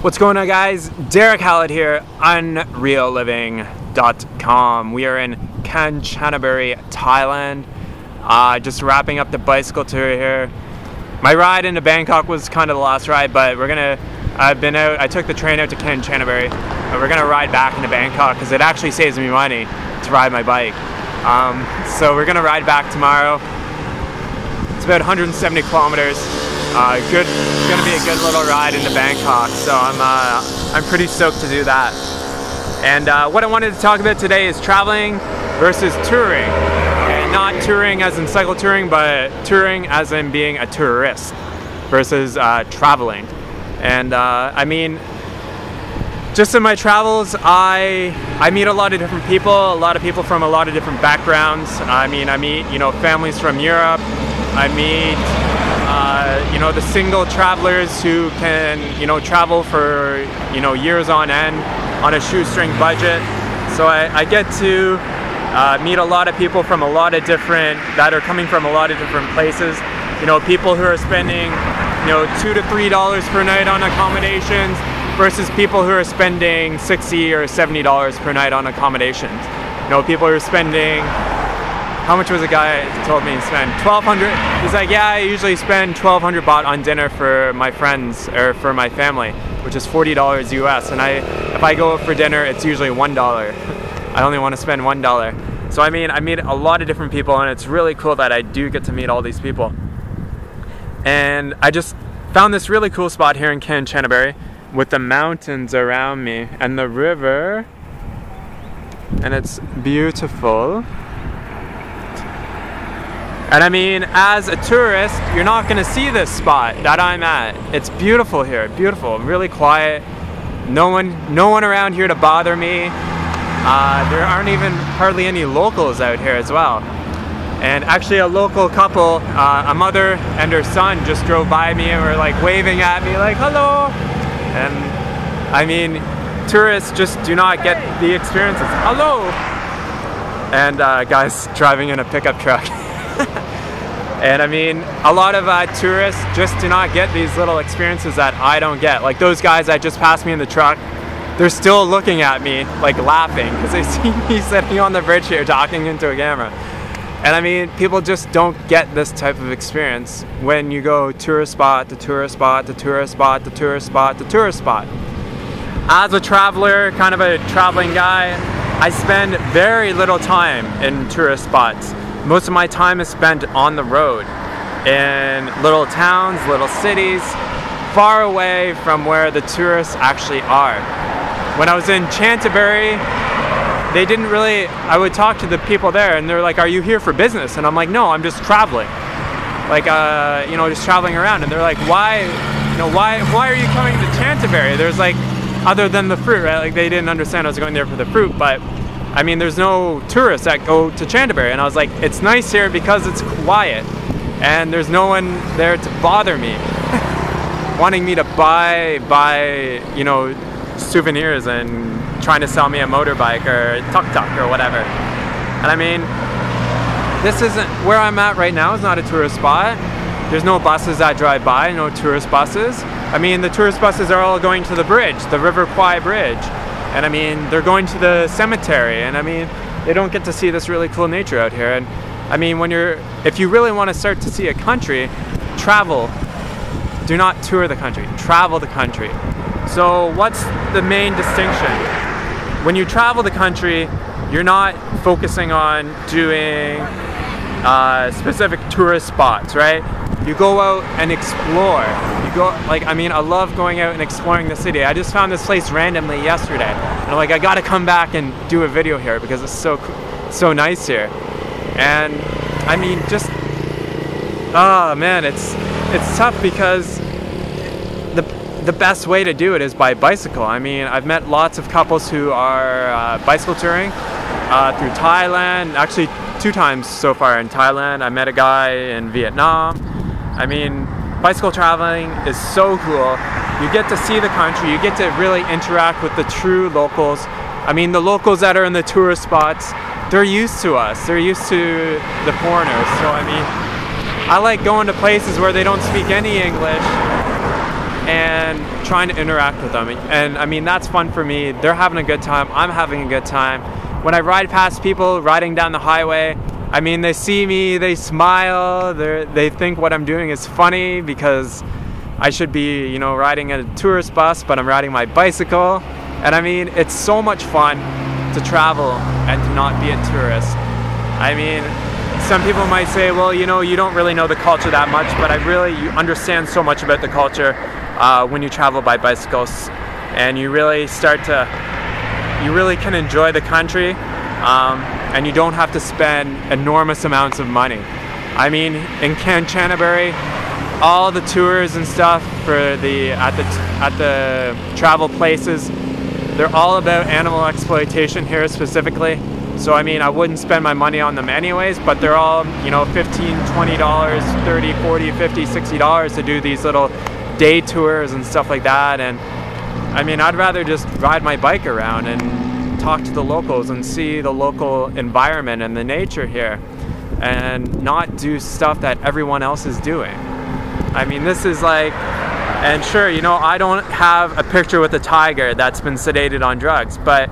What's going on, guys? Derek Hallett here, unrealliving.com. We are in Kanchanaburi, Thailand. Just wrapping up the bicycle tour here. My ride into Bangkok was kind of the last ride, but I took the train out to Kanchanaburi, but we're gonna ride back into Bangkok because it actually saves me money to ride my bike. So we're gonna ride back tomorrow. It's about 170 kilometers. It's gonna be a good little ride into Bangkok, so I'm pretty stoked to do that. And what I wanted to talk about today is traveling versus touring. And not touring as in cycle touring, but touring as in being a tourist versus traveling. And I mean, just in my travels, I meet a lot of different people, from a lot of different backgrounds. I meet families from Europe. I meet the single travelers who can travel for years on end on a shoestring budget. So I get to meet a lot of people from that are coming from a lot of different places. People who are spending $2 to $3 per night on accommodations versus people who are spending $60 or $70 per night on accommodations. People who are spending, how much was a guy told me to spend? 1,200. He's like, yeah, I usually spend 1,200 baht on dinner for my friends or for my family, which is $40 US. And if I go out for dinner, it's usually $1. I only want to spend $1. So I meet a lot of different people, and it's really cool that I do get to meet all these people. And I just found this really cool spot here in Kanchanaburi with the mountains around me and the river, and it's beautiful. And I mean, as a tourist, you're not gonna see this spot that I'm at. It's beautiful here, beautiful, really quiet. No one around here to bother me. There aren't even hardly any locals out here as well. And actually a local couple, a mother and her son, just drove by me and were like waving at me like, hello. And I mean, tourists just do not get the experiences. Hello. And guys driving in a pickup truck. And I mean, a lot of tourists just do not get these little experiences that I don't get. Like those guys that just passed me in the truck, they're still looking at me like laughing because they see me sitting on the bridge here talking into a camera. And I mean, people just don't get this type of experience when you go tourist spot to tourist spot to tourist spot to tourist spot to tourist spot. As a traveler, kind of a traveling guy, I spend very little time in tourist spots. Most of my time is spent on the road in little towns, little cities, far away from where the tourists actually are. When I was in Chantaburi, they didn't really, I would talk to the people there and they're like, are you here for business? And I'm like, no, I'm just traveling. Like, just traveling around. And they're like, why are you coming to Chantaburi? There's like, other than the fruit, right? Like they didn't understand I was going there for the fruit, but I mean, there's no tourists that go to Chantaburi. And I was like, it's nice here because it's quiet and there's no one there to bother me. Wanting me to buy souvenirs and trying to sell me a motorbike or tuk-tuk or whatever. And I mean, this isn't where I'm at right now. It's not a tourist spot. There's no buses that drive by, no tourist buses. I mean, the tourist buses are all going to the bridge, the River Kwai Bridge. And I mean, they're going to the cemetery. And I mean, they don't get to see this really cool nature out here. And I mean, if you really want to start to see a country, travel. Do not tour the country, travel the country. So what's the main distinction? When you travel the country, you're not focusing on doing specific tourist spots, right? You go out and explore. I love going out and exploring the city. I just found this place randomly yesterday. And I'm like, I gotta come back and do a video here because it's so nice here. And I mean, just, oh man, it's tough because the best way to do it is by bicycle. I mean, I've met lots of couples who are bicycle touring through Thailand. Actually, 2 times so far in Thailand. I met a guy in Vietnam. I mean, bicycle traveling is so cool. You get to see the country. You get to really interact with the true locals. I mean, the locals that are in the tourist spots, they're used to us. They're used to the foreigners. So I mean, I like going to places where they don't speak any English. and trying to interact with them. And I mean, that's fun for me. They're having a good time, I'm having a good time. When I ride past people riding down the highway, I mean, they see me, they smile, they think what I'm doing is funny because I should be, you know, riding a tourist bus, but I'm riding my bicycle. And I mean, it's so much fun to travel and to not be a tourist. I mean, some people might say, well, you know, you don't really know the culture that much, but you understand so much about the culture when you travel by bicycles, and you really can enjoy the country, and you don't have to spend enormous amounts of money. I mean, in Kanchanaburi, all the tours and stuff for at the travel places, they're all about animal exploitation here specifically. So I mean, I wouldn't spend my money on them anyways, but they're all, you know, $15, $20, $30, $40, $50, $60 to do these little day tours and stuff like that. And I mean, I'd rather just ride my bike around and talk to the locals and see the local environment and the nature here, and not do stuff that everyone else is doing. I mean, this is like, and sure, you know, I don't have a picture with a tiger that's been sedated on drugs, but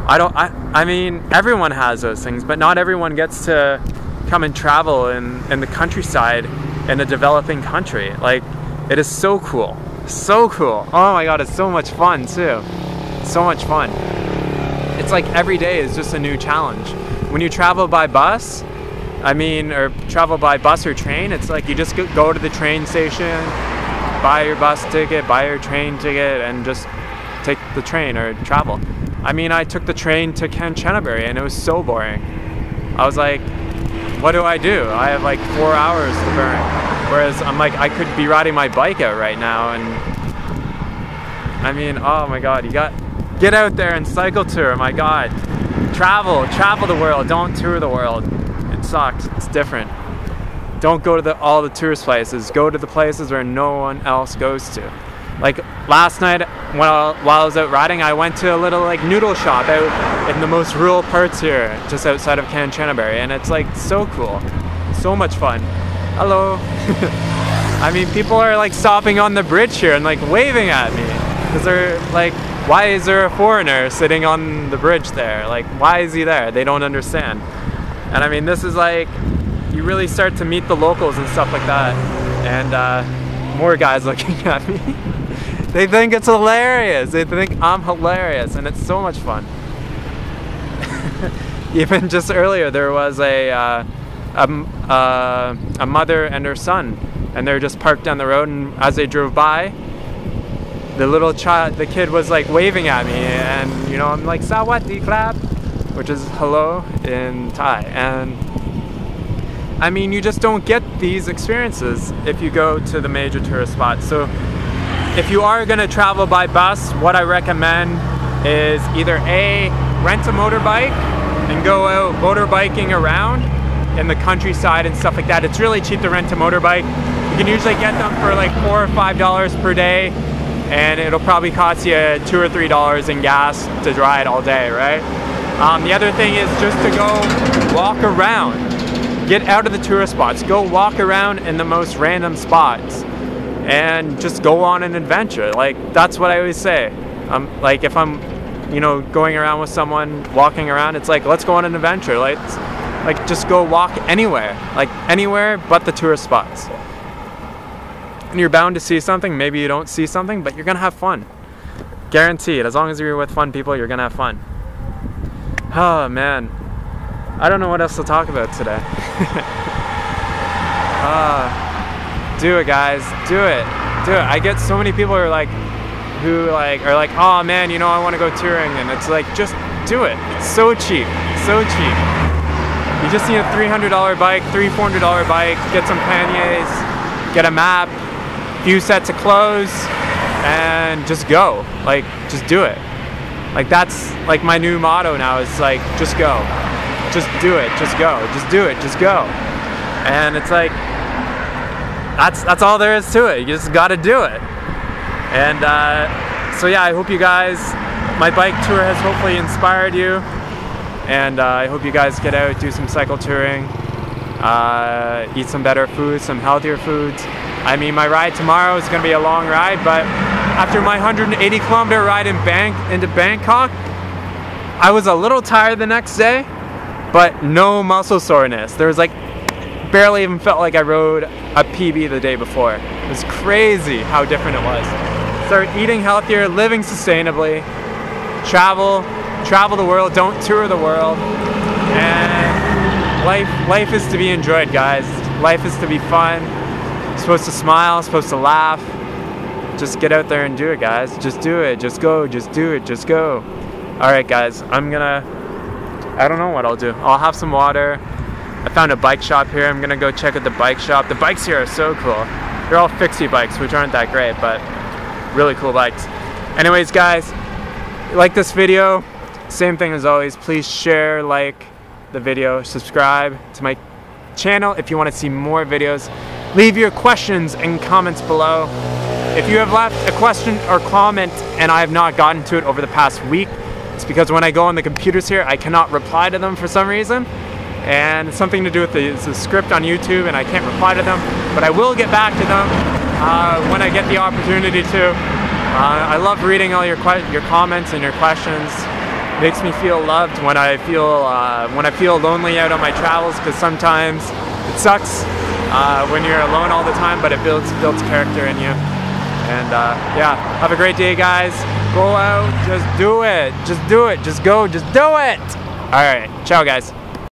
I mean, everyone has those things, but not everyone gets to come and travel in the countryside in a developing country. Like, it is so cool. So cool. Oh my god, it's so much fun too. So much fun. It's like every day is just a new challenge. When you travel by bus, I mean, or travel by bus or train, it's like you just go to the train station, buy your bus ticket, buy your train ticket, and just take the train or travel. I mean, I took the train to Kanchanaburi and it was so boring. I was like, what do? I have like 4 hours to burn. Whereas I'm like, I could be riding my bike out right now, and I mean, oh my god, get out there and cycle tour, my god. Travel the world, don't tour the world. It sucks, it's different. Don't go to all the tourist places, go to the places where no one else goes to. Like last night, while I was out riding, I went to a little like noodle shop out in the most rural parts here, just outside of Kanchanaburi, and it's like so cool, so much fun. Hello. I mean, people are like stopping on the bridge here and like waving at me because they're like, why is there a foreigner sitting on the bridge there? Like, why is he there? They don't understand. And I mean, this is like, you really start to meet the locals and stuff like that, and more guys looking at me. They think it's hilarious. They think I'm hilarious, and it's so much fun. Even just earlier, there was a mother and her son, and they're just parked down the road, and as they drove by, the kid was like waving at me, and you know, I'm like, Sawati Krab, which is hello in Thai. And I mean, you just don't get these experiences if you go to the major tourist spots. So if you are going to travel by bus, what I recommend is either A, rent a motorbike and go out motorbiking around in the countryside and stuff like that. It's really cheap to rent a motorbike. You can usually get them for like $4 or $5 per day, and it'll probably cost you $2 or $3 in gas to ride all day, right? The other thing is just to go walk around. Get out of the tourist spots. Go walk around in the most random spots and just go on an adventure. Like, that's what I always say. Like, if I'm, you know, going around with someone, walking around, it's like, let's go on an adventure. Like just go walk anywhere. Like, anywhere but the tourist spots. And you're bound to see something. Maybe you don't see something, but you're gonna have fun. Guaranteed. As long as you're with fun people, you're gonna have fun. Oh, man. I don't know what else to talk about today. Do it, guys. Do it. Do it. I get so many people who are like, oh man, you know, I want to go touring, and it's like, just do it. It's so cheap. So cheap. You just need a $300 bike, $400 bike, get some panniers, get a map, few sets of clothes, and just go. Like, just do it. Like, that's like my new motto now, is like, just go. Just do it, just go. Just do it, just go. And it's like, that's all there is to it. You just gotta do it. And so yeah, I hope you guys, my bike tour has hopefully inspired you. And I hope you guys get out, do some cycle touring, eat some better food, some healthier foods. I mean, my ride tomorrow is going to be a long ride, but after my 180-kilometer ride into Bangkok, I was a little tired the next day, but no muscle soreness. There was like, barely even felt like I rode a PB the day before. It was crazy how different it was. Start eating healthier, living sustainably, travel the world, don't tour the world, and life is to be enjoyed, guys. Life is to be fun. Supposed to smile, supposed to laugh. Just get out there and do it, guys. Just do it, just go, just do it, just go. Alright guys, I don't know what I'll do. I'll have some water. I found a bike shop here. I'm gonna go check out the bike shop. The bikes here are so cool. They're all fixie bikes, which aren't that great, but really cool bikes. Anyways guys, like this video, same thing as always. Please share, like the video, subscribe to my channel if you want to see more videos. Leave your questions and comments below. If you have left a question or comment and I have not gotten to it over the past week, it's because when I go on the computers here, I cannot reply to them for some reason. And it's something to do with the script on YouTube, and I can't reply to them, but I will get back to them when I get the opportunity to. I love reading all your comments and your questions. It makes me feel loved when I feel lonely out on my travels, because sometimes it sucks when you're alone all the time, but it builds character in you. And yeah, have a great day, guys. Go out, just do it, just do it, just go, just do it. All right, ciao, guys.